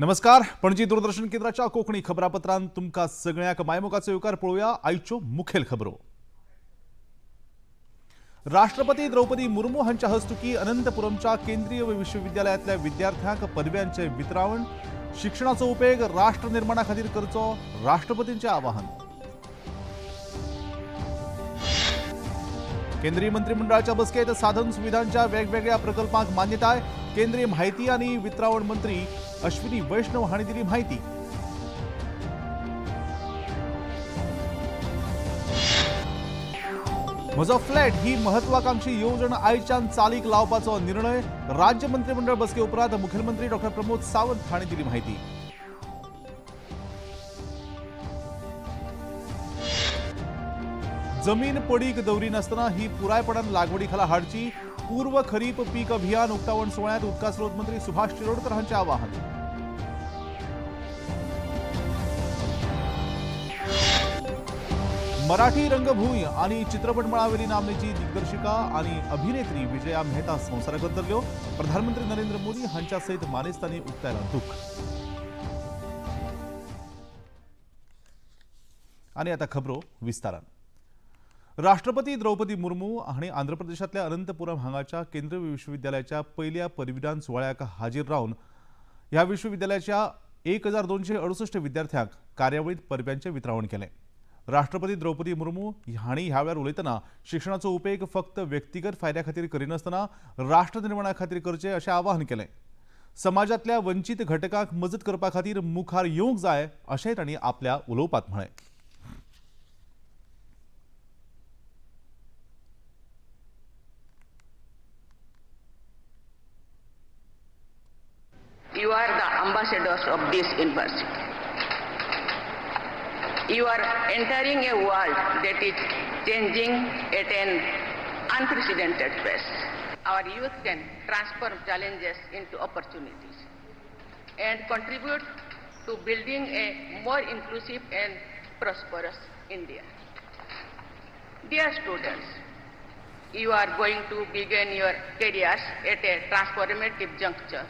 नमस्कार. पणजी दूरदर्शन केंद्राच्या कोकणी खबरापत्रांत तुमका सगळ्याक मायमोगाचो येवकार पळोवया. आयच्यो मुखेल खबरो. राष्ट्रपती द्रौपदी मुर्मू हांच्या हस्तुकी अनंतपुरमच्या केंद्रीय विश्वविद्यालयातल्या विद्यार्थ्यांक पदव्यांचे वितरावण. शिक्षणाचो उपेग राष्ट्र निर्माणा खातीर करचो, राष्ट्रपतींचे आवाहन. केंद्रीय मंत्रिमंडळाच्या बसकेत साधन सुविधांच्या वेगवेगळ्या प्रकल्पांक मान्यताय. केंद्रीय माहिती आणि वितरावण मंत्री अश्विनी वैष्णव हांणी दिली माहिती. म्हजो फ्लॅट ही महत्वाकांक्षी येवजण आयच्यान चालीक लावपाचो निर्णय. राज्य मंत्रिमंडळ बसके उपरांत मुखेलमंत्री डॉ. प्रमोद सावंत हांणी दिली माहिती. जमीन पडीक दवरी नासतना ही पुरायपणान लागवडी खाला हाडची. पूर्व खरीप पीक अभियान उक्तावण सोहळ्यात उदका स्रोत मंत्री सुभाष शिरोडकर हांचे आवाहन. मराठी रंगभूमी आणि चित्रपट मळावेली नामनेची दिग्दर्शिका आणि अभिनेत्री विजया मेहता संवसाराक अंतरल्यो. प्रधानमंत्री नरेंद्र मोदी हांच्या सयत मानेस्तांनी उक्तायला दुःख. आणि आता खबरो विस्तारान. राष्ट्रपती द्रौपदी मुर्मू हांणी आंध्र प्रदेशातल्या अनंतपुरम हांगाच्या केंद्रीय विश्वविद्यालयाच्या पहिल्या पदवीदान सुवाळ्याक हाजीर रावन ह्या विश्वविद्यालयाच्या 1268 विद्यार्थ्यांक कार्यावळीत परब्यांचे वितरावण केले. राष्ट्रपती द्रौपदी मुर्मू हांणी ह्या वेळार उलयतना शिक्षणाचो उपेग फक्त व्यक्तिगत फायद्या खातीर करिनासतना राष्ट्र निर्माणा खातीर करचे अशें आवाहन केलें. समाजातल्या वंचित घटकांक मजत करपा खातीर मुखार येवंक जाय अशेंय तांणी आपल्या उलोवपांत म्हळें. You are the ambassadors of this university. You are entering a world that is changing at an unprecedented pace. Our youth can transform challenges into opportunities and contribute to building a more inclusive and prosperous India. Dear students, you are going to begin your careers at a transformative juncture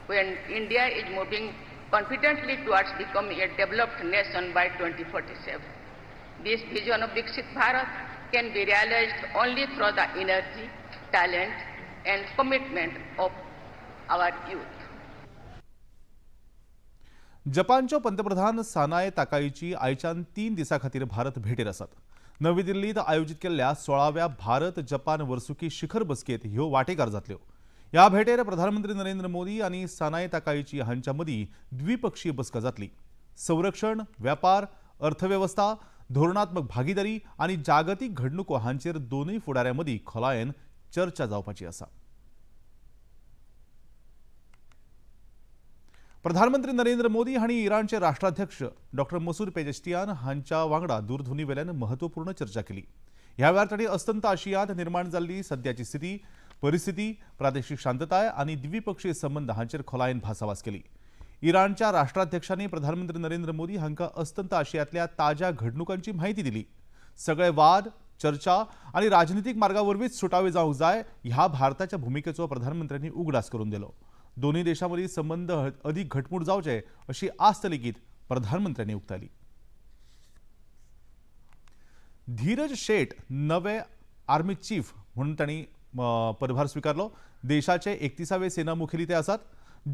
when India is moving confidently towards becoming a developed nation by 2047. This vision of Viksit Bharat can be realized only through the energy, talent and commitment of our youth. जपानच्या पंतप्रधान सानाए ताकाईची आयच्यान 3 दिसां खातीर भारत भेटेर आसात. नवी दिल्लीत आयोजित केल्ल्या 16व्या भारत जपान वर्सुकी शिखर बसकेत ह्यो वांटेकार जातल्यो. ह्या भेटेर प्रधानमंत्री नरेंद्र मोदी आणि सानाए ताकाईची हांच्या मदीं द्विपक्षीय बसका जातली. संरक्षण, व्यापार, अर्थव्यवस्था, धोरणात्मक भागीदारी आणि जागतिक घडणुको हांचेर दोनूय फुडाऱ्यां मदीं खोलायेन चर्चा जावपाची आसा. प्रधानमंत्री नरेंद्र मोदी हांणी इराणचे राष्ट्राध्यक्ष डॉ. मसूद पेजेश्कियान हांच्या वांगडा दूरध्वनी महत्वपूर्ण चर्चा केली. ह्या वेळार तांणी अस्तंत आशियांत निर्माण जाल्ली सद्याची स्थिती, परिस्थिती, प्रादेशिक शांतताय आणि द्विपक्षीय संबंध हांचेर खोलायेन भासाभास केली. इराणच्या राष्ट्राध्यक्षांनी प्रधानमंत्री नरेंद्र मोदी हांकां अस्तंत आशियांतल्या ताज्या घडणुकांची माहिती दिली. सगळे वाद, चर्चा आणि राजनीतिक मार्गावरवीच सुटावे जावंक जाय ह्या भारताच्या भूमिकेचो प्रधानमंत्र्यांनी उगडास करून दिलो. दोन्ही देशांमधील संबंध अधिक घटमूट जावचे अशी आस्त लेगीत प्रधानमंत्र्यांनी उक्तायली. धीरज शेठ नवे आर्मी चीफ म्हणून तांणी पदभार स्वीकारलो. देशाचे 31वे सेना मुखेली ते आसात.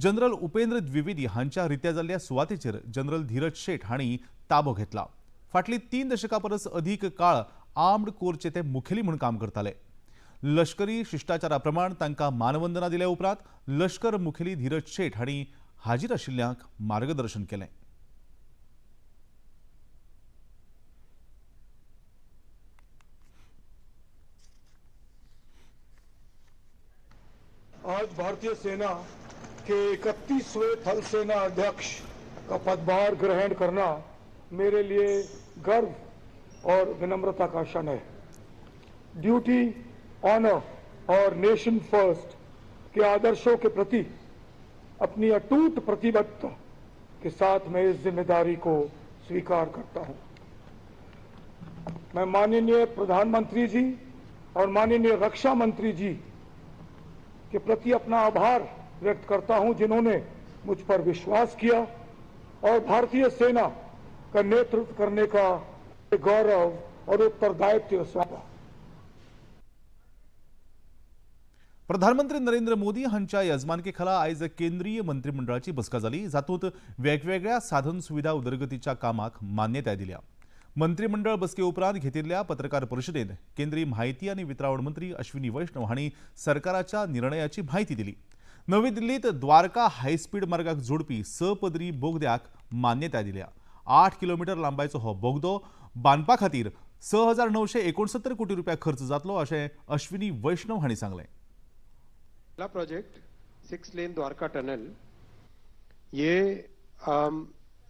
जनरल उपेंद्र द्विवेदी हांच्या रित्या जाल्ल्या सुवातेचेर जनरल धीरज शेठ हांणी ताबो घेतला. फाटली 3 दशकां परस अधिक काळ आर्म्ड कोरचे ते मुखेली म्हणून काम करताले. लष्करी शिष्टाचारा प्रमाण तांकां मानवंदना दिल्या उपरांत लष्कर मुखेली धीरज शेठ हांणी हाजीर आशिल्ल्यांक मार्गदर्शन केलें. आज भारतीय सेना के 31वें थल सेना अध्यक्ष का पदभार ग्रहण करना मेरे लिए गर्व और विनम्रता का क्षण है. ड्यूटी, ऑनर और नेशन फर्स्ट के आदर्शों के प्रति अपनी अटूट प्रतिबद्धता के साथ मैं इस जिम्मेदारी को स्वीकार करता हूं. मैं माननीय प्रधानमंत्री जी और माननीय रक्षा मंत्री जी के प्रति अपना आभार व्यक्त करता हूं, जिन्होंने मुझ पर विश्वास किया और भारतीय सेना का नेतृत्व करने का गौरव और उत्तरदायित्व सौंपा। प्रधानमंत्री नरेंद्र मोदी हांच्या यजमानकेखाला आयज केंद्रीय मंत्रिमंडळाची बसका जाली, जातूंत वेगवेगळ्या साधन सुविधा उदरगतीच्या कामाक मान्यताय दिल्या। मंत्रिमंडळ बसके उपरांत घेतिल्ल्या पत्रकार परिशदेंत केंद्रीय माहिती आणि वितरावण मंत्री अश्विनी वैष्णव हांणी सरकाराच्या निर्णयाची माहिती दिली। नवी दिल्लीत द्वारका हायस्पीड मार्गाक जोडपी सपदरी बोगद्याक मान्यताय दिल्या। 8 किलोमीटर लांबायचो हो बोगदो बांदपा खातीर 6,969 कोटी रुपया खर्च जातलो अशें अश्विनी वैष्णव हांणी सांगलें। पहला प्रोजेक्ट 6 लेन द्वारका टनल, ये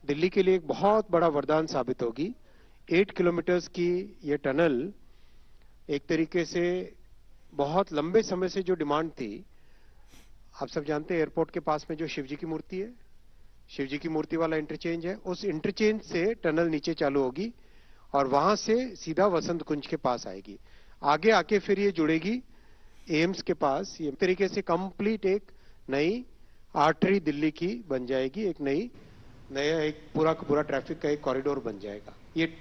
दिल्ली के लिए एक बहुत बड़ा वरदान साबित होगी। 8 किलोमीटर्स की ये टनल एक तरीके से बहुत लंबे समय से जो डिमांड थी, आप सब जानते हैं एयरपोर्ट के पास में जो शिवजी की मूर्ति है, शिवजी की मूर्ति वाला इंटरचेंज है, उस इंटरचेंज से टनल नीचे चालू होगी और वहां से सीधा वसंत कुंज के पास आएगी। आगे आके फिर ये जुड़ेगी एम्स के पास। ये तरीके से कंप्लीट एक नई आर्टरी दिल्ली की बन जाएगी, एक नया एक पूरा का पूरा ट्रैफिक का एक कॉरिडोर बन जाएगा। ये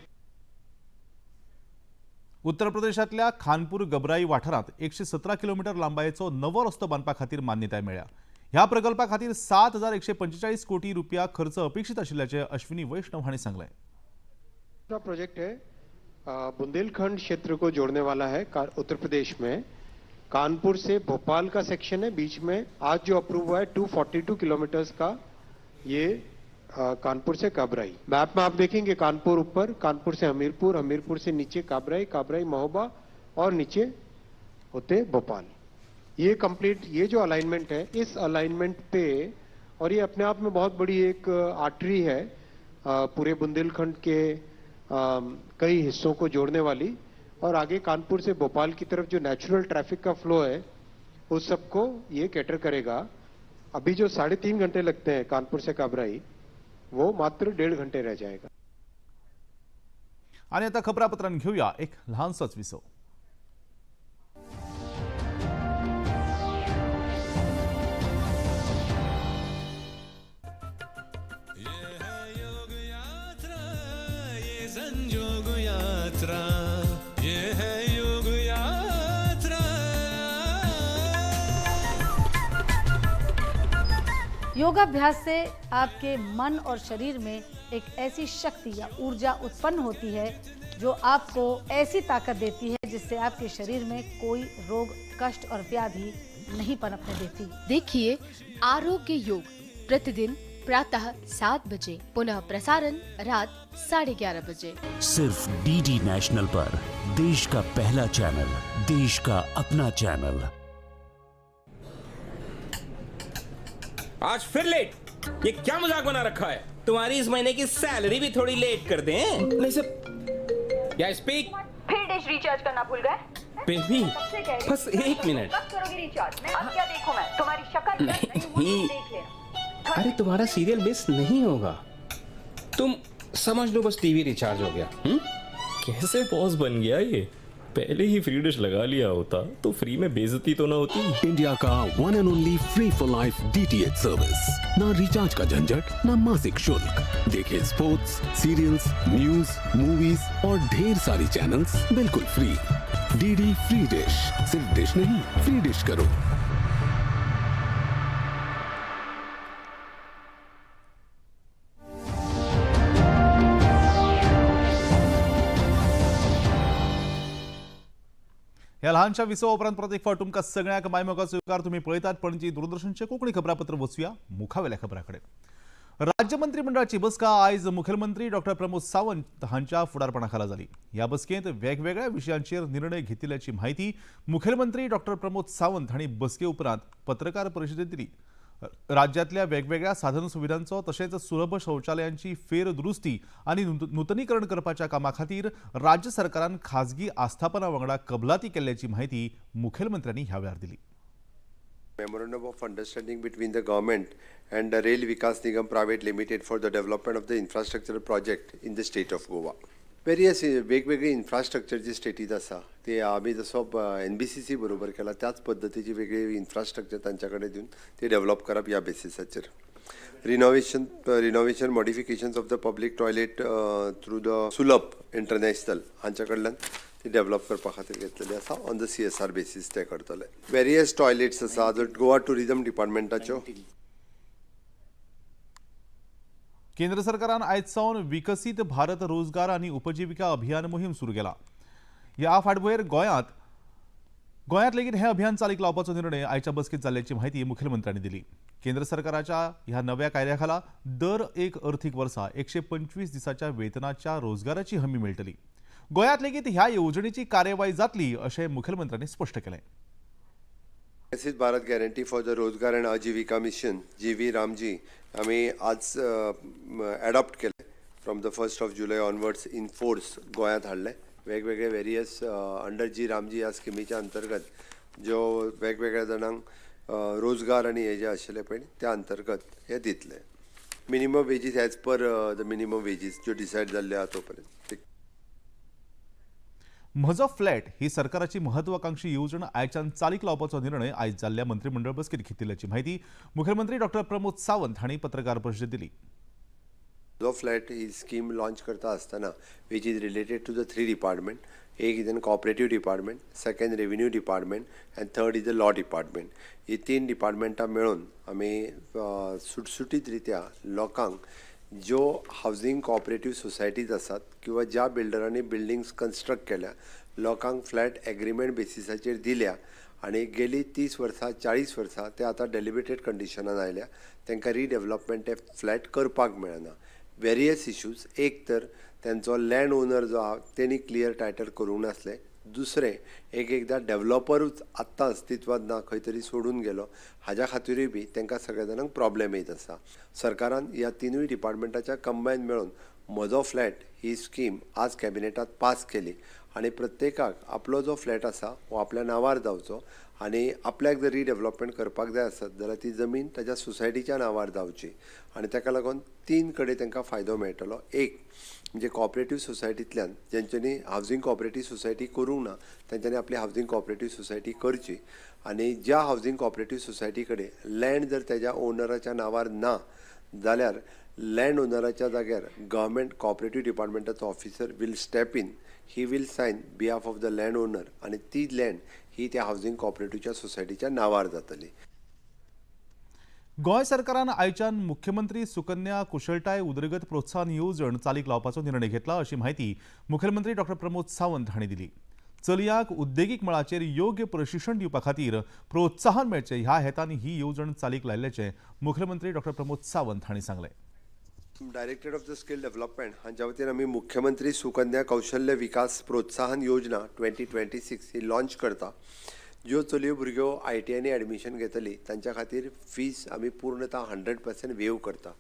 उत्तर प्रदेशातल्या खानपूर गबराई वाठारात 117 किलोमीटर लांबायेचो नवो रस्तो बांदपा खातीर मान्यताय मेळ्ळ्या। ह्या प्रकल्पा खातीर 7,145 कोटी रुपया खर्च अपेक्षित आशिल्ल्याचे अश्विनी वैष्णव हांणी सांगलें। दूसरा प्रोजेक्ट है बुंदेलखंड क्षेत्र को जोड़ने वाला है उत्तर प्रदेश में। कानपुर से भोपाल का सेक्शन है, बीच में आज जो अप्रूव हुआ है 242 किलोमीटर्स का, ये कानपुर से काबराई। मैप में आप देखेंगे कानपुर ऊपर, कानपुर से हमीरपुर, हमीरपुर से नीचे काबराई, काबराई महोबा और नीचे होते भोपाल। ये कंप्लीट, ये जो अलाइनमेंट है, इस अलाइनमेंट पे, और ये अपने आप में बहुत बड़ी एक आर्टरी है पूरे बुंदेलखंड के कई हिस्सों को जोड़ने वाली, और आगे कानपुर से भोपाल की तरफ जो नेचुरल ट्रैफिक का फ्लो है उस सबको ये कैटर करेगा। अभी जो 3.5 घंटे लगते हैं कानपुर से काबराई, वो मात्र 1.5 घंटे रह जाएगा। आणि आता खबरापत्रान घेऊया एक लहानसाच विसव। योगाभ्यास से आपके मन और शरीर में एक ऐसी शक्ति या ऊर्जा उत्पन्न होती है जो आपको ऐसी ताकत देती है जिससे आपके शरीर में कोई रोग, कष्ट और व्याधि नहीं पनपने देती। देखिए आरोग्य योग प्रतिदिन प्रातः 7 बजे, पुनः प्रसारण रात 11:30 बजे, सिर्फ डीडी नेशनल पर। देश का पहला चैनल, देश का अपना चैनल। आज फिर लेट? ये क्या मजाक बना रखा है? तुम्हारी इस महीने की सैलरी भी थोड़ी लेट कर दें? नहीं सब या स्पीक। फिर डिश रिचार्ज करना भूल गए? बेबी बस 1 मिनट। कब करोगे रिचार्ज? मैं अब क्या देखूं? मैं तुम्हारी शक्ल नहीं। देख लेना। अरे तुम्हारा सीरियल मिस नहीं होगा, तुम समझ लो बस टीवी रिचार्ज हो गया। कैसे पॉज बन गया ये? पहले ही फ्री डिश लगा लिया होता तो फ्री में बेइज्जती तो ना होती। इंडिया का one end only free for life DTH service. ना रिचार्ज का झंझट, ना मासिक शुल्क। देखिए स्पोर्ट्स, सीरियल्स, न्यूज, मूवीज और ढेर सारी चैनल्स बिल्कुल फ्री। DD free dish. सिर्फ डिश नहीं, फ्री डिश करो। ह्या लहानशा विसवा उपरांत परत एक फावट तुमकां सगळ्यांक मायमोगाचो उपकार तुम्ही पळयतात पणजी दूरदर्शनचे कोंकणी खबरापत्र वचूया मुखावेल्या खबराकडे। राज्य मंत्रिमंडळाची बसका आयज मुखेलमंत्री डॉक्टर प्रमोद सावंत हांच्या फुडारपणाखाला जाली। ह्या बसकेंत वेगवेगळ्या विशयांचेर निर्णय घेतिल्ल्याची माहिती मुखेलमंत्री डॉक्टर प्रमोद सावंत हांणी बसके उपरांत पत्रकार परिशदेंत दिली। राज्यातल्या वेगवेगळ्या साधन सुविधांचो तशेंच सुलभ शौचालयांची फेरदुरुस्ती आणि नूतनीकरण करपाच्या कामा खातीर राज्य सरकारान खाजगी आस्थापना वांगडा कबलाती केल्ल्याची माहिती मुखेलमंत्र्यांनी ह्या वेळार दिली। Memorandum of Understanding between the government and the Rail Vikas Nigam Private Limited for the development of the infrastructure project in the state of Goa. Various वेगवेगळी इन्फ्रास्ट्रक्चरची स्टेटीज आसा ते आमी जसो NBCC बरोबर केला त्याच पद्दतीची वेगळी इन्फ्रास्ट्रक्चर तांच्या कडेन दिवन ते डेव्हलप करप ह्या बेसिसाचेर। renovation modifications of the public toilet through the Sulab International हांच्या कडल्यान ती डेव्हलप करपा खातीर घेतलेली आसा ऑन द CSR बेसीस ते करतले. वेरियस टॉयलेट्स आसा जो गोवा टुरिझम डिपार्टमेंटाच्यो. केंद्र सरकारान आयज सावन विकसीत भारत रोजगार आणि उपजीविका अभियान मोहीम सुरू केला. ह्या फाटभुंयेर गोंयांत लेगीत हे अभियान चालीक लावपाचो निर्णय आयच्या बसकेत जाल्ल्याची माहिती मुखेलमंत्र्यांनी दिली. केंद्र सरकाराच्या ह्या नव्या कायद्याखाला दर एक अर्थीक वर्सा 125 दिसाच्या वेतनाच्या रोजगाराची हमी मेळटली. गोंयांत लेगीत ह्या येवजणेची कार्यवाही जातली अशें मुखेलमंत्र्यांनी स्पश्ट केलें. विकसित भारत गॅरंटी फॉर द रोजगार अँड आजीविका मिशन GV रामजी आम्ही आज अडॉप्ट केले from the 1 July onwards in force गोंयांत हाडले. वेगवेगळे वेरियस अंडर जी रामजी ह्या स्किमीच्या अंतर्गत ज्यो वेगवेगळ्या जाणांक रोजगार आणि हे जे आशिल्ले पळय त्या अंतर्गत हे दितले. Minimum wages as per the minimum wages ज्यो डिसायड जाल्ल्यो आहा तो पर्यंत. म्हजो फ्लॅट ही सरकाराची महत्वाकांक्षी येवजण आयच्यान चालीक लावपाचो निर्णय आयज जाल्ल्या मंत्रिमंडळ बसकेत घेतिल्ल्याची माहिती मुखेलमंत्री डॉ. प्रमोद सावंत हांणी पत्रकार परिशदेंत दिली. जो फ्लॅट ही स्कीम लॉन्च करता आसतना which is related to the 3 department. एक is an cooperative department, second revenue department and third is the law department. ही 3 डिपार्टमेंटां मेळून आमी सुटसुटीत रित्या लोकांक ज्यो हावजिंग कॉपरेटिव्ह सोसायटीज आसात किंवा ज्या बिल्डरांनी बिल्डिंग्स कन्स्ट्रक्ट केल्या लोकांक फ्लॅट एग्रीमेंट बेसिसाचेर दिल्या आणि गेली 30 वर्सां 40 वर्सां ते आतां डेलिमिटेड कंडिशनान आयल्या. तांकां रिडेव्हलपमेंट ते फ्लॅट करपाक मेळना. Various issues. एक तर त्यांचो लँड ओनर जो आहा तेणी क्लियर टायटल करूंक नासले. दुसरें एकदां डेव्हलपरूच आत्तां अस्तित्वात ना खंय तरी सोडून गेलो हाज्या खातीरूय बी तांकां सगळ्या जाणांक प्रॉब्लेम येत आसा. सरकारान ह्या 3 डिपार्टमेंटाच्या कंबायन मेळून म्हजो फ्लॅट ही स्कीम आज कॅबिनेटात पास केली आणि प्रत्येकाक आपलो जो फ्लॅट आसा हो आपल्या नांवार जावचो आणि आपल्याक जर रिडेव्हलपमेंट करपाक जाय आसत जाल्यार ती जमीन ताच्या सोसायटीच्या नांवार जावची आणि ताका लागून 3 कडेन तांकां फायदो मेळटलो. एक म्हणजे कॉपरेटिव्ह सोसायटींतल्यान जेंच्यांनी हावजिंग कॉपरेटिव्ह सोसायटी करूंक ना तेंच्यांनी आपली हावजिंग कॉपरेटिव्ह सोसायटी करची आणि ज्या हावजिंग कॉपरेटिव्ह सोसायटी कडेन लँड जर तेज्या ओनराच्या नांवार ना जाल्यार लँड ओनराच्या जाग्यार गव्हर्मेंट कॉपरेटिव्ह डिपार्टमेंटाचो officer will step in. He will sign behalf of the land owner आणि ती लँड ही त्या हावजिंग कॉपरेटिव्हच्या सोसायटीच्या नांवार जातली. गोंय सरकारान आयच्यान मुख्यमंत्री सुकन्या कुशळटाय उदरगत प्रोत्साहन येवजण चालीक लावपाचो निर्णय घेतला अशी माहिती मुखेलमंत्री डॉ. प्रमोद सावंत हांणी दिली. चलयांक उद्देगीक मळाचेर योग्य प्रशिक्षण दिवपा खातीर प्रोत्साहन मेळचें ह्या हेतान ही येवजण चालीक लायिल्ल्याचें मुखेलमंत्री डॉ. प्रमोद सावंत हांणी सांगलें. Director of the skill development हांच्या वतीन आमी मुख्यमंत्री सुकन्या कौशल्य विकास प्रोत्साहन योजना 2026 ही लॉन्च करता. ज्यो चलयो भुरग्यो ITI एडमिशन घेतली तांच्या खातीर फीस आमी पूर्णतः 100% वेव करता.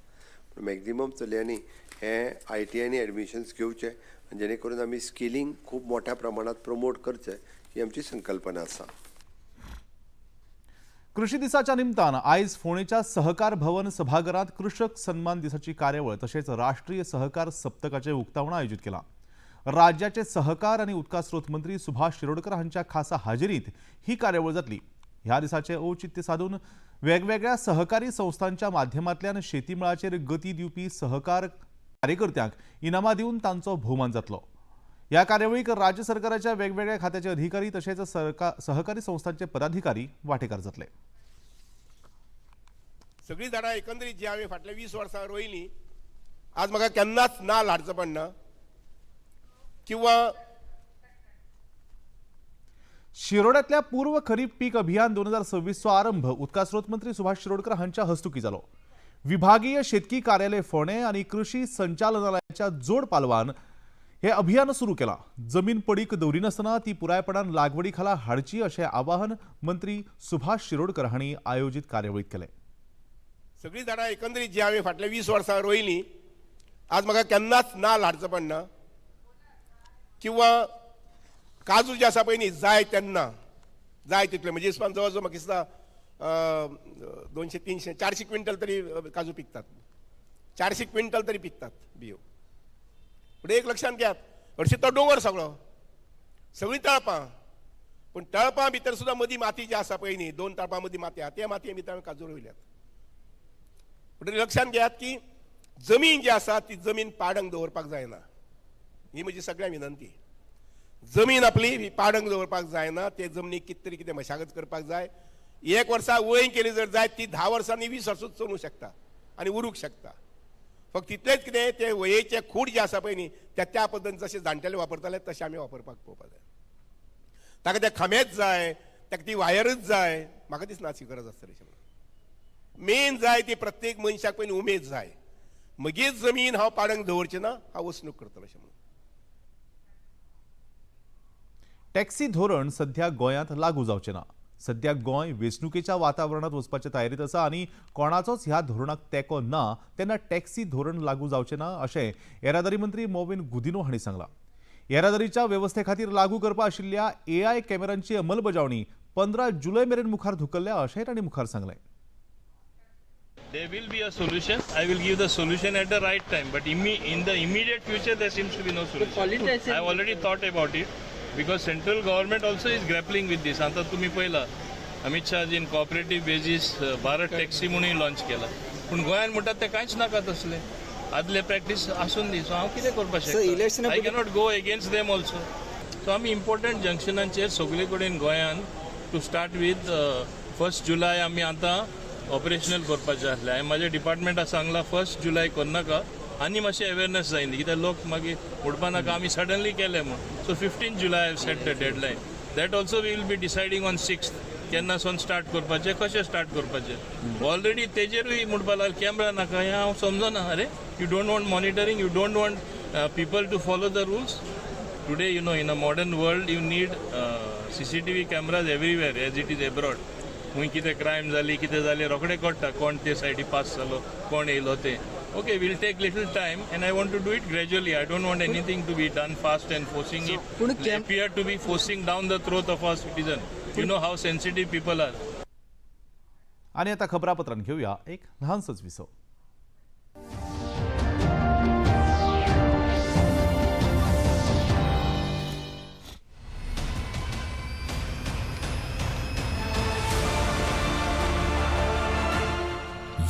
मॅक्झिमम चलयांनी हे ITI एडमिशन्स घेवचे जेणे करून आमी स्किलिंग खूब मोठ्या प्रमाणात प्रमोट करचे ही आमची संकल्पना आसा. कृषी दिसाच्या निमतान आयज फोंडेच्या सहकार भवन सभाघरांत कृषक सन्मान दिसाची कार्यावळ तशेंच राष्ट्रीय सहकार सप्तकाचे उक्तावण आयोजीत केला. राज्याचे सहकार आणि उदका स्रोत मंत्री सुभाष शिरोडकर हांच्या खासा हाजेरीत ही कार्यावळ जातली. ह्या दिसाचे औचित्य साधून वेगवेगळ्या सहकारी संस्थांच्या माध्यमांतल्यान शेतीमळाचेर गती दिवपी सहकार कार्यकर्त्यांक इनामां दिवन तांचो भोवमान जातलो. ह्या कार्यावळीक राज्य सरकाराच्या वेगवेगळ्या खात्याचे अधिकारी तशेंच सहकारी संस्थांचे पदाधिकारी वांटेकार जातले. सगळीं झाडां एकंदरीत जी हांवें फाटल्या 20 वर्सां रोयलीं आज म्हाका केन्नाच नाल हाडचो पडना किंवा शिरोड्यातल्या पूर्व खरीप पीक अभियान 2026 चो आरंभ उदका स्रोत मंत्री सुभाष शिरोडकर हांच्या हस्तुकी जालो. विभागीय शेतकी कार्यालय फोंडे आणि कृषी संचालनालयाच्या जोड पालवान हे अभियान सुरू केला. जमीन पडीक दवरिनासतना ती पुरायपणान लागवडी खाला हाडची अशें आवाहन मंत्री सुभाष शिरोडकर हांणी आयोजीत कार्यावळीत केलें. सगळीं झाडां एकंदरीत जी हांवें फाटल्या 20 वर्सां रोयलीं आज म्हाका केन्नाच नाल हाडचो पडना किंवा काजू जे आसा पळय न्ही जाय तेन्ना जाय तितले म्हणजे हिसपान जवळ जवळ म्हाका दिसता 200 300 400 क्विंटल तरी काजू पिकतात. 400 क्विंटल तरी पिकतात बियो. पण एक लक्षात घेयात हरशीं तो डोंगर सगळीं तळपां पण तळपां भितर सुद्दां मदीं माती जी आसा पळय न्ही 2 तळपां मदीं माती आहा त्या मातये भितर काजू रोयल्यात. पण लक्षात घेयात की जमीन जी आसा ती जमीन पाडंग दवरपाक जायना, ही म्हजी सगळ्यांक विनंती. जमीन आपली ही पाडंग दवरपाक जायना, ते जमनीक कितें तरी कितें मशागत करपाक जाय. 1 वर्सा वयर केली जर जायत ती 10 वर्सांनी 20 वर्सां चलूंक शकता आनी उरूंक शकता. फक्त तितलेंच कितें ते वयेचे खूड जे आसा पळय न्ही त्या पद्दतीन जशे जाणटेले वापरताले तशें आमी वापरपाक पळोवपाक जाय. ताका ते खांबेच जाय, ताका ती वायरच जाय, म्हाका दिसना अशी गरज आसतली अशें म्हणून. मेन जाय ती प्रत्येक मनशाक पयलीं उमेद जाय, म्हजी जमीन हांव पाडंग दवरचें ना, हांव वसणूक करतलो अशें म्हणून. टॅक्सी धोरण सध्या गोंयांत लागू जावचें ना. सध्या गोंय वेंचणुकेच्या वातावरणात वचपाच्या तयारीत आसा आनी कोणाचोच ह्या धोरणाक तेंको ना तेन्ना टॅक्सी धोरण लागू जावचें ना अशें येरादारी मंत्री मोविन गुदिनो हांणी सांगलां. येरादारीच्या वेवस्थे खातीर लागू करपा आशिल्ल्या AI कॅमेरांची अंमलबजावणी 15 जुलय मेरेन मुखार धुकल्ल्या अशेंय तांणी मुखार सांगलें. There will be a solution. I will give the solution at the right time. But in the immediate future, there seems to be no solution. I have already thought about it because central government also is grappling with this. आता तुम्ही पहिला अमित शाहजीन cooperative basis Bharat taxi म्हणून launch केला. पण गोंयान म्हणटात ते कांयच नाका तसले. आदले प्रॅक्टीस आसून दी. सो हांव कितें करपाक शकता? I cannot go against them also. So आमी इम्पॉर्टंट जंक्शनांचेर सगळे कडेन गोंयान टू स्टार्ट विथ 1 जुलय आमी आतां ऑपरेशनल करपाचें आसलें. हांवें म्हाज्या डिपार्टमेंटाक सांगलां 1 जुलय करनाका आनी मातशें अवेरनस जाय न्ही कित्याक लोक मागीर उडपा नाका आमी सडनली केलें म्हूण. So 15 July I set the deadline. That also we will be deciding on 6th केन्ना सोन स्टार्ट करपाचें, कशें स्टार्ट करपाचें. ऑलरेडी तेजेरूय म्हणपा लागले कॅमेरा नाका. हें हांव समजना. अरे you don't want monitoring, you don't want people to follow the rules. Today you know in a modern world you need CCTV cameras everywhere as it is abroad. खंय कितें क्रायम जाली कितें जालें रोखडें कळटा कोण ते सायडी पास जालो कोण येयलो तें. Okay, we'll take little time and I want to do it gradually. I don't want anything to be done fast and forcing it. They appear to be forcing down the throat of our citizen. You know how sensitive people are. आणि आता खबरापत्रांत घेऊया एक लहानसंच विसव.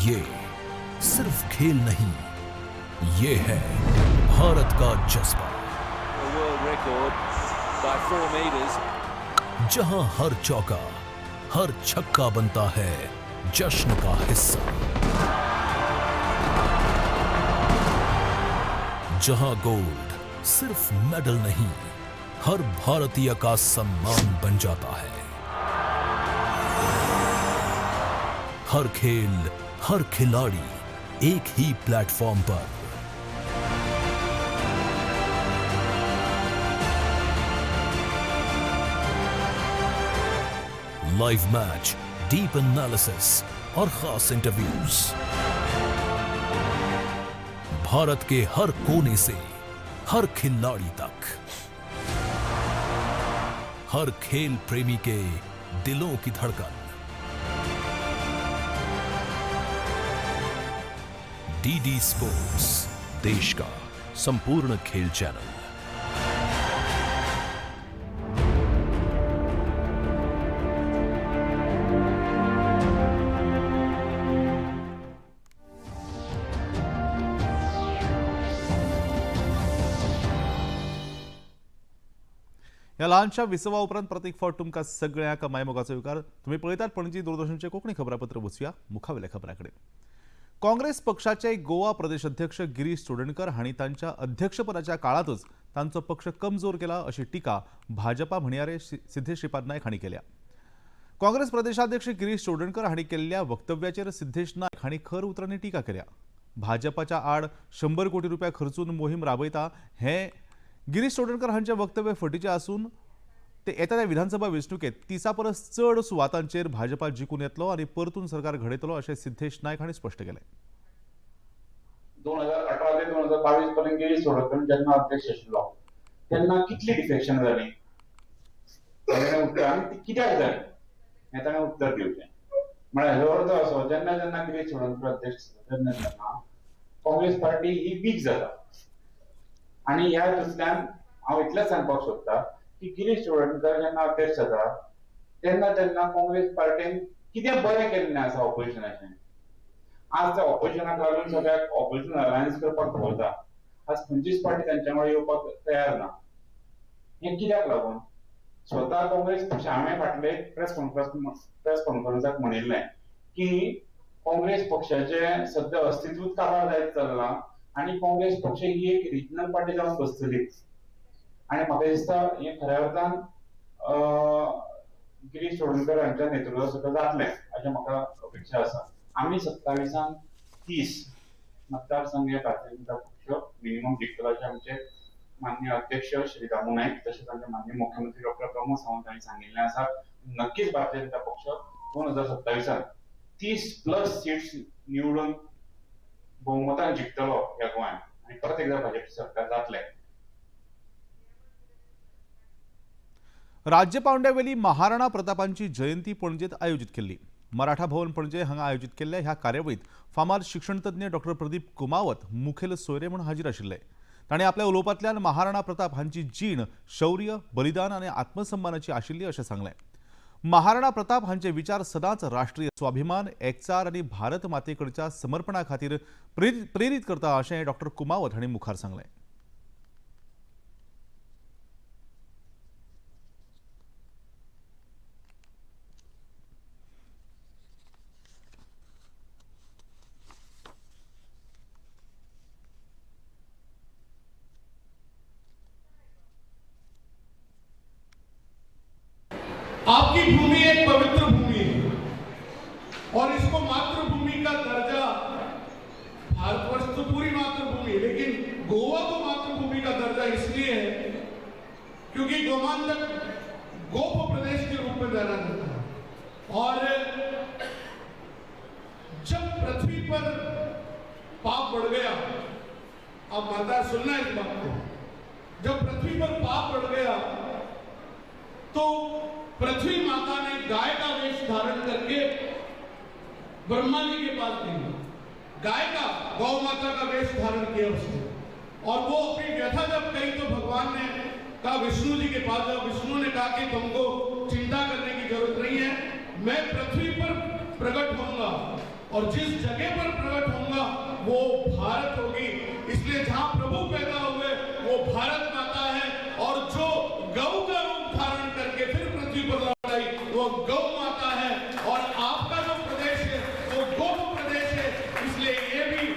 ये सिर्फ खेल नहीं, ये है भारत का जज्बा. World record by 4 metres. जहां हर चौका हर छक्का बनता है जश्न का हिस्सा. जहां गोल्ड सिर्फ मेडल नहीं, हर भारतीय का सम्मान बन जाता है. हर खेल हर खिलाड़ी एक ही प्लेटफॉर्म पर. लाइव मैच, डीप एनालिसिस और खास इंटरव्यूज. भारत के हर कोने से हर खिलाड़ी तक, हर खेल प्रेमी के दिलों की धड़कन. DD स्पोर्ट्स, देश का संपूर्ण खेल चैनल. ह्या ल्हानशा विसवा उपरांत प्रतीक फावट तुमकां सगळ्यांक मायमोगाचो विकार. तुम्ही पळयतात पणजी दूरदर्शनचे कोंकणी खबरापत्र. वचूया मुखावेल्या खबरांकडे. काँग्रेस पक्षाचे गोवा प्रदेश अध्यक्ष गिरीश चोडणकर हांणी तांच्या अध्यक्षपदाच्या काळातच तांचो पक्ष कमजोर केला अशी टिका भाजपा म्हणयारे सिद्धेश श्रीपाद नायक हांणी केल्या. काँग्रेस प्रदेशाध्यक्ष गिरीश चोडणकर हांणी केल्ल्या वक्तव्याचेर सिद्धेश नायक हांणी खर उतरांनी टिका केल्या. भाजपाच्या आड 100 कोटी रुपया खर्चून मोहीम राबयता हें गिरीश चोडणकर हांचें वक्तव्य फटीचें आसून ते येता विधानसभा वेंचणुकेत 30 परस चड सुवातांचेर भाजपा जिखून येतलो आनी परतून सरकार घडयतलो अशें सिद्धेश नायक हांणी स्पश्ट केलें. 2018 ते 2022 पर्यंत गिरीश चोडणकर जेन्ना अध्यक्ष आशिल्लो तेन्ना कितली डिफेक्शन जाली आनी ती कित्याक जाली हें ताणें उत्तर दिवचें. म्हळ्यार हेजो अर्थ असो जेन्ना जेन्ना गिरीश चोडणकर अध्यक्ष तेन्ना तेन्ना काँग्रेस पार्टी ही वीक जाता. आनी ह्या दृश्यान हांव इतलेंच सांगपाक सोदतां की गिरीश चोडणकर जेन्ना अध्यक्ष जाता तेन्ना तेन्ना काँग्रेस पार्टीन कितें बरें केल्लें आसा ऑपोजिशनाचें. आज त्या ऑपोजिशनाक लागून सगळ्याक ऑपोजिशन अलायन्स करपाक भोंवता. आज 25 पार्टी त्यांच्यामुळे येवपाक तयार ना. हे कित्याक लागून? स्वतः काँग्रेस पक्ष हांवें फाटले प्रेस कॉन्फरन्साक म्हणिल्लें की काँग्रेस पक्षाचे सध्या अस्तित्वच काबार जायत चल्लां आनी काँग्रेस पक्ष ही एक रिजनल पार्टी जावन बसतली. आनी म्हाका दिसता हे खऱ्या अर्थान गिरीश चोडणकर हांच्या नेतृत्वा सकयल जातलें अशें म्हाका अपेक्षा आसा. आमी 27 30 मतदारसंघ भारतीय जनता पक्ष मिनिमम जिखतलो अशें आमचे माननीय अध्यक्ष श्री दामू नायक तशेंच आमचे माननीय मुख्यमंत्री डॉक्टर प्रमोद सावंत हांणी सांगिल्लें आसा. नक्कीच भारतीय जनता पक्ष 2027 30+ सीट्स निवडून बहुमतान जिखतलो ह्या गोंयांत आनी परत एकदा भाजप सरकार जातलें. राज्य पावंड्यावेली महाराणा प्रतापांची जयंती पणजेत आयोजित केल्ली. मराठा भवन पणजे हांगा आयोजित केल्ल्या ह्या कार्यावळीत फामाद शिक्षणतज्ञ डॉक्टर प्रदीप कुमावत मुखेल सोयरे म्हूण हाजीर आशिल्ले. ताणें आपल्या उलोवपांतल्यान महाराणा प्रताप हांची जीण शौर्य, बलिदान आनी आत्मसन्मानाची आशिल्ली अशें सांगलें. महाराणा प्रताप हांचे विचार सदांच राष्ट्रीय स्वाभिमान, एकचार आनी भारत मातेकडच्या समर्पणा खातीर प्रेरीत करता अशें डॉक्टर कुमावत हांणी मुखार सांगलें. आपकी भूमि एक पवित्र भूमि है और इसको मातृभूमि का दर्जा, भारतवर्ष तो पूरी मातृभूमि है लेकिन गोवा को मातृभूमि का दर्जा इसलिए है क्योंकि गोमांतक गोप प्रदेश के रूप में जाना जाता है. और जब पृथ्वी पर पाप बढ़ गया, अब मतदार सुनना इस बात को, जब पृथ्वी पर पाप बढ़ गया तो पृथ्वी माता ने गाय का वेश धारण करके ब्रह्मा जी के पास गई. गाय का, गौ माता का वेश धारण किया उसने और वो अपनी व्यथा जब कही तो भगवान ने कहा विष्णु जी के पास जाओ. विष्णु ने कहा कि तुमको चिंता करने की जरूरत नहीं है, मैं पृथ्वी पर प्रकट होऊंगा और जिस जगह पर प्रकट होऊंगा वो भारत होगी. इसलिए जहां प्रभु पैदा हुए वो भारत माता है और जो गौ का रूप धारण करके फिर पृथ्वी पर लौट आई वो गौ माता है. और आपका जो प्रदेश है वो गौ प्रदेश है. इसलिए ये भी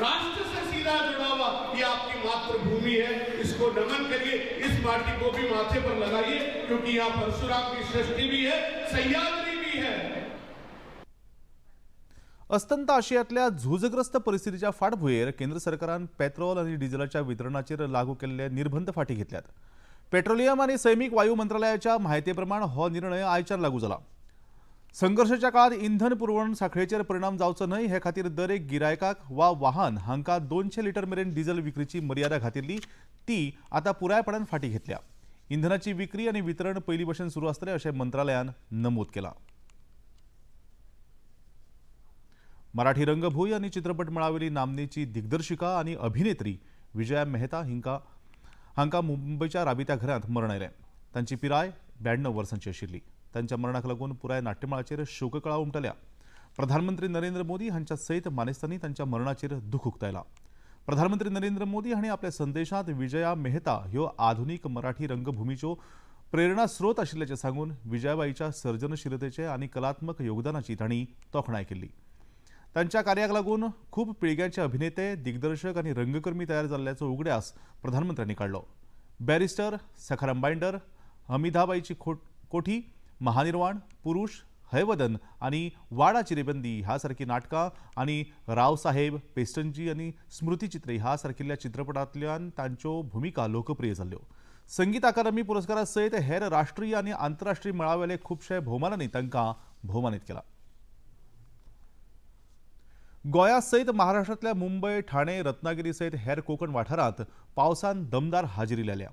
राष्ट्र से सीधा जुड़ा हुआ ये आपकी मातृभूमि है. इसको नमन करिए, इस माटी को भी माथे पर लगाइए क्योंकि यहाँ परशुराम की सृष्टि भी है, सह्याद्री भी है. अस्तंत आशियातल्या झुजग्रस्त परिस्थितीच्या फाटभुंयेर केंद्र सरकारान पेट्रोल आनी डिझेलाच्या वितरणाचेर लागू केल्ले निर्बंध फाटीं घेतल्यात. पेट्रोलियम आनी सैमीक वायू मंत्रालयाच्या म्हायती प्रमाण हो निर्णय आयच्यान लागू जाला. संघर्शाच्या काळात इंधन पुरवण साखळेचेर परिणाम जावचो न्हय हे खातीर दर एक गिरायकाक वा वाहन हांकां 200 लिटर मेरेन डिझेल विक्रीची मर्यादा घातिल्ली ती आतां पुरायपणान फाटीं घेतल्या. इंधनाची विक्री आनी वितरण पयली भशेन सुरू आसतलें अशें मंत्रालयान नमूद केलां. मराठी रंगभूंय आनी चित्रपट मळावेली नामनेची दिग्दर्शिका आनी अभिनेत्री विजया मेहता हांकां मुंबयच्या राबित्या घरांत मरण आयलें. तांची पिराय 92 वर्सांची आशिल्ली. तांच्या मरणाक लागून पुराय नाट्यमळाचेर शोककळा उमटल्या. प्रधानमंत्री नरेंद्र मोदी हांच्या सयत मानेस्तांनी तांच्या मरणाचेर दुख उक्तायलां. प्रधानमंत्री नरेंद्र मोदी हांणी आपल्या संदेशांत विजया मेहता ह्यो आधुनीक मराठी रंगभूमीच्यो प्रेरणा स्रोत आशिल्ल्याचें सांगून विजयाबाईच्या सर्जनशीलतेचे आनी कलात्मक योगदानाची तांणी तोखणाय केली. तांच्या कार्याक लागून खूब पिळग्यांचे अभिनेते, दिग्दर्शक आनी रंगकर्मी तयार जाल्ल्याचो उगड्यास प्रधानमंत्र्यांनी काडलो. बॅरिस्टर सखाराम बायंडर, हमिदाबाईची कोठी, महानिर्वाण, पुरुष, हैवदन आनी वाडा चिरेबंदी ह्या सारकी नाटकां आनी रावसाहेब, पेस्टनजी आनी स्मृतीचित्रे ह्या सारकिल्ल्या चित्रपटांतल्यान तांच्यो भुमिका लोकप्रिय जाल्ल्यो. संगीत अकादमी पुरस्कारा सयत हेर राष्ट्रीय आनी आंतरराष्ट्रीय मळावेले खुबशे भोवमानांनी तांकां भोवमानीत केला. गोंया सयत महाराष्ट्रांतल्या मुंबय, ठाणे, रत्नागिरी सयत हेर कोकण वाठारांत पावसान दमदार हाजिरी लायल्या.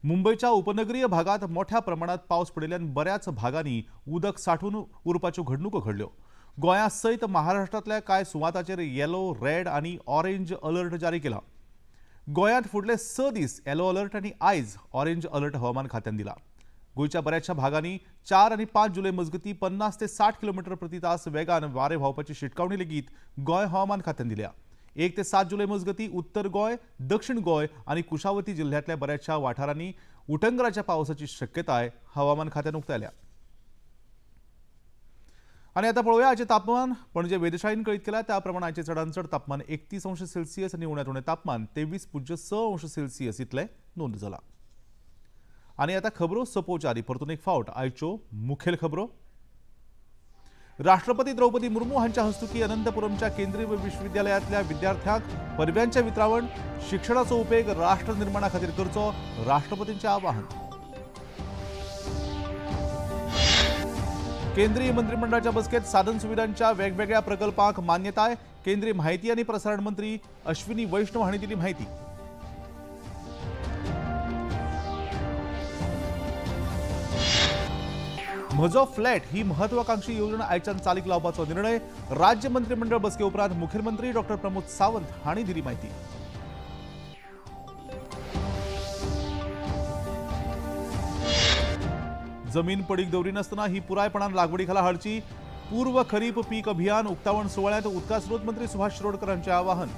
मुंबयच्या उपनगरीय भागात मोठ्या प्रमाणात पावस पडिल्ल्यान बऱ्याच भागांनी उदक साठून उरपाच्यो घडणुको घडल्यो. गोंया सयत महाराष्ट्रांतल्या कांय सुवातांचेर येलो, रेड आनी ऑरेंज अलर्ट जारी केला. गोंयांत फुडले 6 दीस येलो अलर्ट आनी आयज ऑरेंज अलर्ट हवामान खात्यान दिला. गोयच्या बऱ्याचशा भागांनी 4 आणि 5 जुलै मजगती 50 ते 60 किलोमीटर प्रति तास वेगान वारे व्हांवपाची शिटकावणी लेगीत गोंय हवामान खात्यान दिल्या. 1 ते 7 जुलै मजगती उत्तर गोंय, दक्षिण गोंय आणि कुशावती जिल्ह्यातल्या बऱ्याचशा वाठारांनी उटंगराच्या पावसाची शक्यताय हवामान खात्यान उक्तायल्या. आणि आता पळोवया आजचे तापमान. पणजे वेधशाळेन कळीत केला त्याप्रमाणे आजचे चडांत चड तापमान 31 अंश सेल्सियस आणि उण्यात उणें तापमान 23.6 अंश सेल्सियस इतले नोंद जाला. आणि आता खबरो सोंपोवच्या परतून एक फावट आयच्यो मुखेल खबरो. राष्ट्रपती द्रौपदी मुर्मू हांच्या हस्तुकी अनंतपुरमच्या केंद्रीय विश्वविद्यालयातल्या विद्यार्थ्यांक परव्यांचे वितरावण. शिक्षणाचो उपेग राष्ट्र निर्माणा खातीर करचो राष्ट्रपतींचे आवाहन. केंद्रीय मंत्रिमंडळाच्या बसकेत साधन सुविधांच्या वेगवेगळ्या प्रकल्पांक मान्यताय. केंद्रीय माहिती आणि प्रसारण मंत्री अश्विनी वैष्णव हांणी दिली माहिती. म्हजो फ्लॅट ही महत्वाकांक्षी योजना आयच्यान चालीक लावपाचो निर्णय. राज्य मंत्रिमंडळ बसके उपरांत मुखेलमंत्री डॉक्टर प्रमोद सावंत हांणी दिली माहिती. जमीन पडीक दवरिनासतना ही पुरायपणान लागवडी खाला हाडची. पूर्व खरीप पीक अभियान उक्तावण सोहळ्यात उदका स्रोत मंत्री सुभाष शिरोडकर हांचे आवाहन.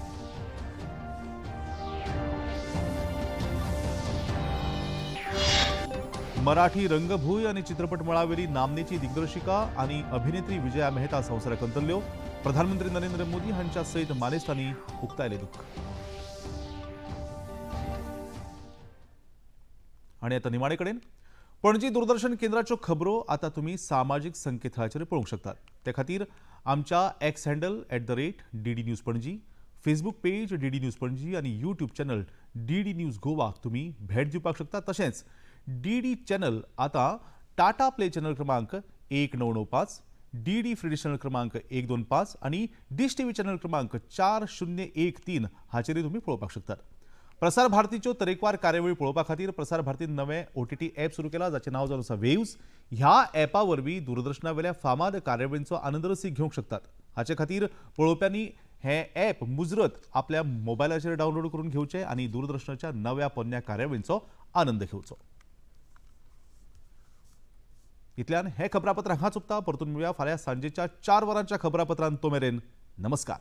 मराठी रंगभूंय आणि चित्रपट मळावेली नामनेची दिग्दर्शिका आणि अभिनेत्री विजया मेहता संवसाराक अंतरल्यो. प्रधानमंत्री नरेंद्र मोदी हांच्या सयत मानेस्तांनी उक्तायले दुःख. आणि आता निमाणे कडेन पणजी दूरदर्शन केंद्राच्यो खबरो आता तुम्ही सामाजीक संकेतथळाचेर पळोवंक शकतात. ते खातीर आमच्या x handle @DD news Panaji, Facebook page DD news Panaji आणि यूट्यूब चॅनल DD न्यूज गोवाक तुम्ही भेट दिवपाक शकता. तशेंच DD चॅनल आता टाटा प्ले चॅनल क्रमांक 1995, DD फ्री डिश चॅनल क्रमांक 125 आणि डिश टीव्ही चॅनल क्रमांक 4013 हाचेरय तुम्ही पळोवपाक शकतात. प्रसार भारतीच्यो तरेकवार कार्यावळी पळोवपा खातीर प्रसार भारतीन नवें OTT ॲप सुरू केला जाचें नांव जावन आसा वेव्स. ह्या ॲपा वरवीं दूरदर्शना वेल्या फामाद कार्यावळींचो आनंद रसीक घेवंक शकतात. हाचे खातीर पळोवप्यांनी हें ॲप मुजरत आपल्या मोबायलाचेर डावनलोड करून घेवचें आनी दूरदर्शनाच्या नव्या पोरण्या कार्यावळींचो आनंद घेवचो. इतल्यान हे खबरापत्र हांगा चुकता. परतून मेळुया फाल्यां सांजेच्या 4 वरांच्या खबरापत्रांत. तो मेरेन नमस्कार.